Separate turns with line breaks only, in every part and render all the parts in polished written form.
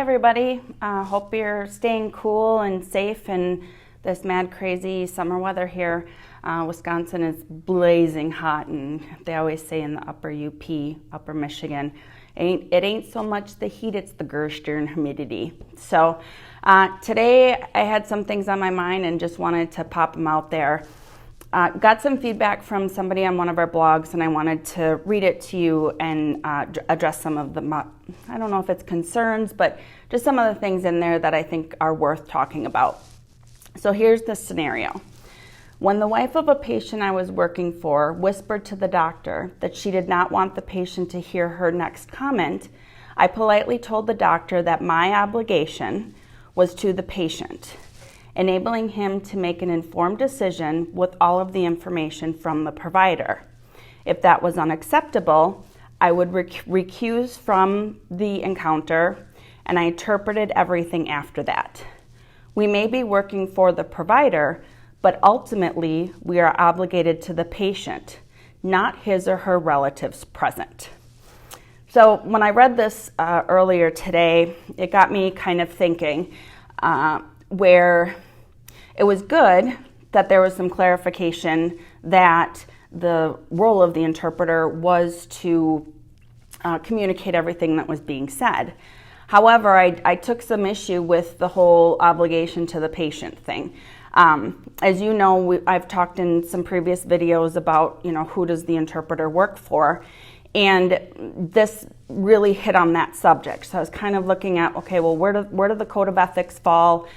everybody. Hope you're staying cool and safe in this mad, crazy summer weather here. Wisconsin is blazing hot, and they always say in the upper UP, upper Michigan, it ain't so much the heat, it's the moisture and humidity. So today I had some things on my mind and just wanted to pop them out there. Got some feedback from somebody on one of our blogs, and I wanted to read it to you and address some of the, I don't know if it's concerns, but just some of the things in there that I think are worth talking about. So here's the scenario. When the wife of a patient I was working for whispered to the doctor that she did not want the patient to hear her next comment, I politely told the doctor that my obligation was to the patient, enabling him to make an informed decision with all of the information from the provider. If that was unacceptable, I would recuse from the encounter, and I interpreted everything after that. We may be working for the provider, but ultimately we are obligated to the patient, not his or her relatives present. So when I read this earlier today, it got me kind of thinking, where it was good that there was some clarification that the role of the interpreter was to communicate everything that was being said. However, I took some issue with the whole obligation to the patient thing. As you know, I've talked in some previous videos about, who does the interpreter work for? And this really hit on that subject. So I was kind of looking at, okay, well, where do the code of ethics fall?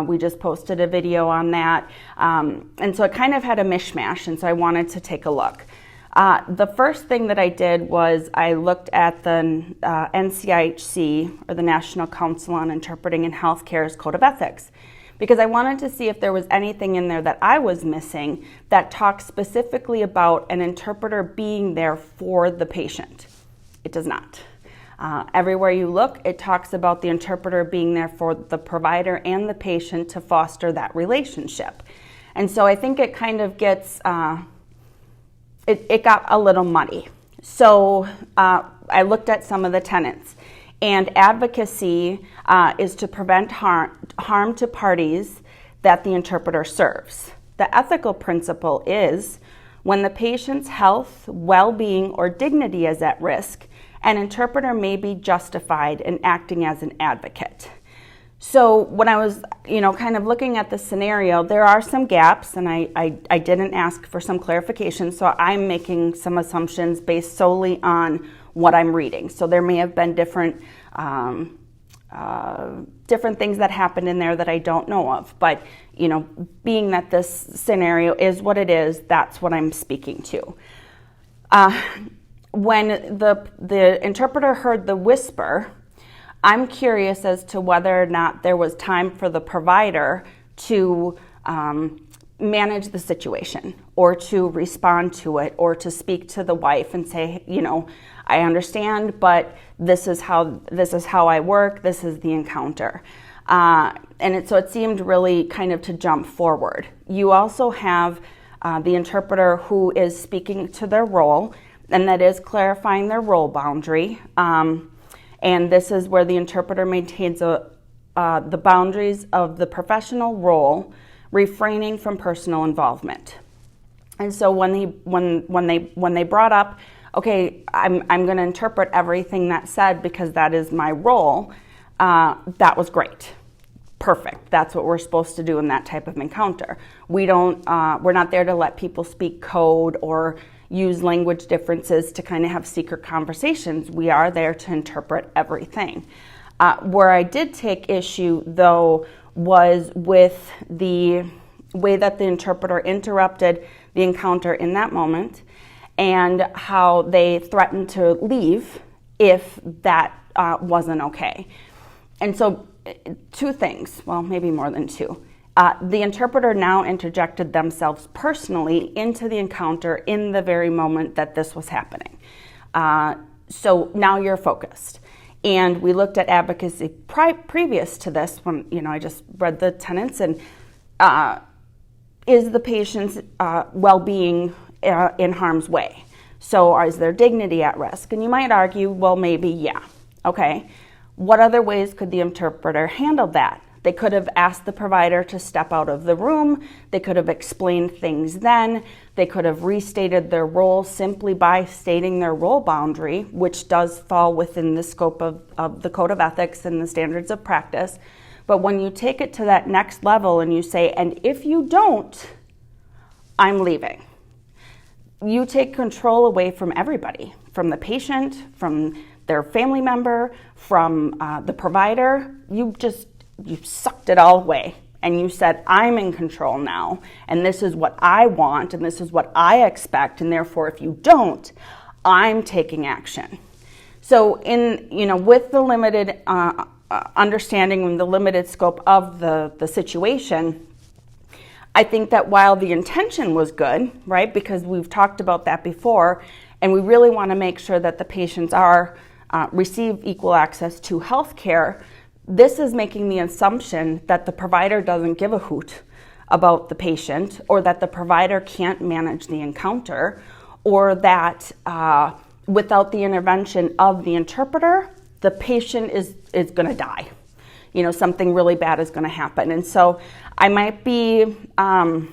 We just posted a video on that. And so it kind of had a mishmash, and so I wanted to take a look. The first thing that I did was I looked at the NCIHC, or the National Council on Interpreting in Healthcare's Code of Ethics, because I wanted to see if there was anything in there that I was missing that talks specifically about an interpreter being there for the patient. It does not. Everywhere you look, it talks about the interpreter being there for the provider and the patient to foster that relationship. And so I think it kind of gets, it got a little muddy. So I looked at some of the tenets. And advocacy is to prevent harm to parties that the interpreter serves. The ethical principle is when the patient's health, well-being, or dignity is at risk, an interpreter may be justified in acting as an advocate. So when I was, kind of looking at the scenario, there are some gaps, and I didn't ask for some clarification, so I'm making some assumptions based solely on what I'm reading. So there may have been different things that happened in there that I don't know of. But, being that this scenario is what it is, that's what I'm speaking to. When the interpreter heard the whisper, I'm curious as to whether or not there was time for the provider to manage the situation, or to respond to it, or to speak to the wife and say, I understand, but this is how I work. This is the encounter, so it seemed really kind of to jump forward. You also have the interpreter who is speaking to their role, and that is clarifying their role boundary. And this is where the interpreter maintains the boundaries of the professional role, refraining from personal involvement. And so when they brought up, okay, I'm going to interpret everything that's said because that is my role, that was great. Perfect. That's what we're supposed to do in that type of encounter. We're not there to let people speak code or use language differences to kind of have secret conversations. We are there to interpret everything. Where I did take issue, though, was with the way that the interpreter interrupted the encounter in that moment, and how they threatened to leave if that wasn't okay. And so two things, well, maybe more than two. The interpreter now interjected themselves personally into the encounter in the very moment that this was happening. So now you're focused. And we looked at advocacy previous to this when, I just read the tenets, and is the patient's well-being in harm's way? So is their dignity at risk? And you might argue, well, maybe, yeah. Okay. What other ways could the interpreter handle that? They could have asked the provider to step out of the room. They could have explained things then. They could have restated their role simply by stating their role boundary, which does fall within the scope of the Code of Ethics and the standards of practice. But when you take it to that next level and you say, and if you don't, I'm leaving, you take control away from everybody, from the patient, from their family member, from the provider. You sucked it all away and you said, I'm in control now, and this is what I want, and this is what I expect, and therefore if you don't, I'm taking action. So with the limited understanding and the limited scope of the situation, I think that while the intention was good, right, because we've talked about that before, and we really want to make sure that the patients receive equal access to health care, this is making the assumption that the provider doesn't give a hoot about the patient, or that the provider can't manage the encounter, or that without the intervention of the interpreter, the patient is going to die. Something really bad is going to happen. And so I might be off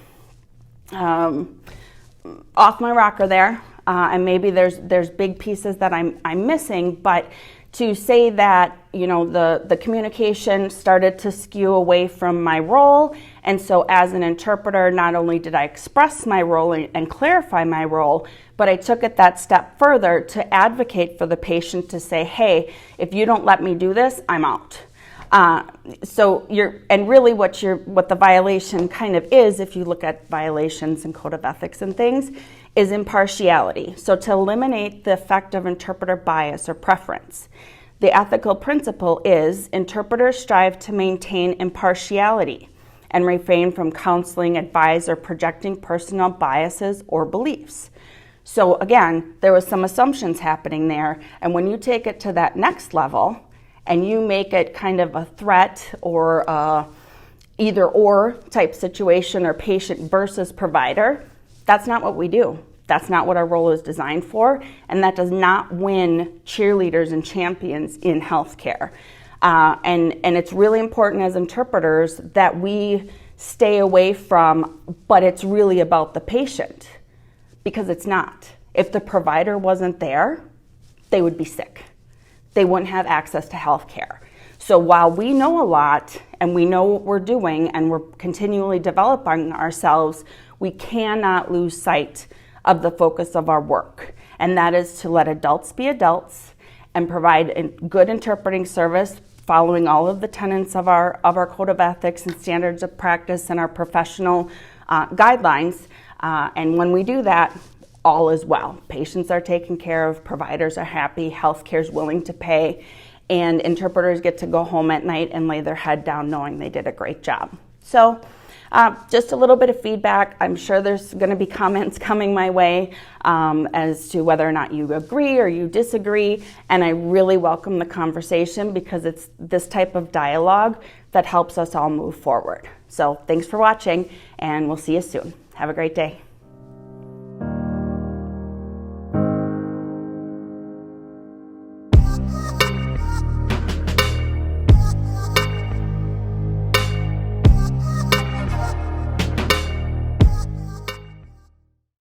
my rocker there, and maybe there's big pieces that I'm missing, but to say that the communication started to skew away from my role, and so as an interpreter, not only did I express my role and clarify my role, but I took it that step further to advocate for the patient to say, hey, if you don't let me do this, I'm out. Really what the violation kind of is, if you look at violations and Code of Ethics and things, is impartiality. So to eliminate the effect of interpreter bias or preference, the ethical principle is interpreters strive to maintain impartiality and refrain from counseling, advise, or projecting personal biases or beliefs. So again, there was some assumptions happening there, and when you take it to that next level and you make it kind of a threat or either or type situation, or patient versus provider, that's not what we do. That's not what our role is designed for, and that does not win cheerleaders and champions in healthcare. And it's really important as interpreters that we stay away from, but it's really about the patient, because it's not. If the provider wasn't there, they would be sick. They wouldn't have access to healthcare. So while we know a lot and we know what we're doing and we're continually developing ourselves, we cannot lose sight of the focus of our work, and that is to let adults be adults and provide a good interpreting service following all of the tenets of our Code of Ethics and standards of practice and our professional guidelines. And when we do that, all is well. Patients are taken care of, providers are happy, healthcare is willing to pay, and interpreters get to go home at night and lay their head down knowing they did a great job. So just a little bit of feedback. I'm sure there's going to be comments coming my way as to whether or not you agree or you disagree, and I really welcome the conversation, because it's this type of dialogue that helps us all move forward. So thanks for watching, and we'll see you soon. Have a great day.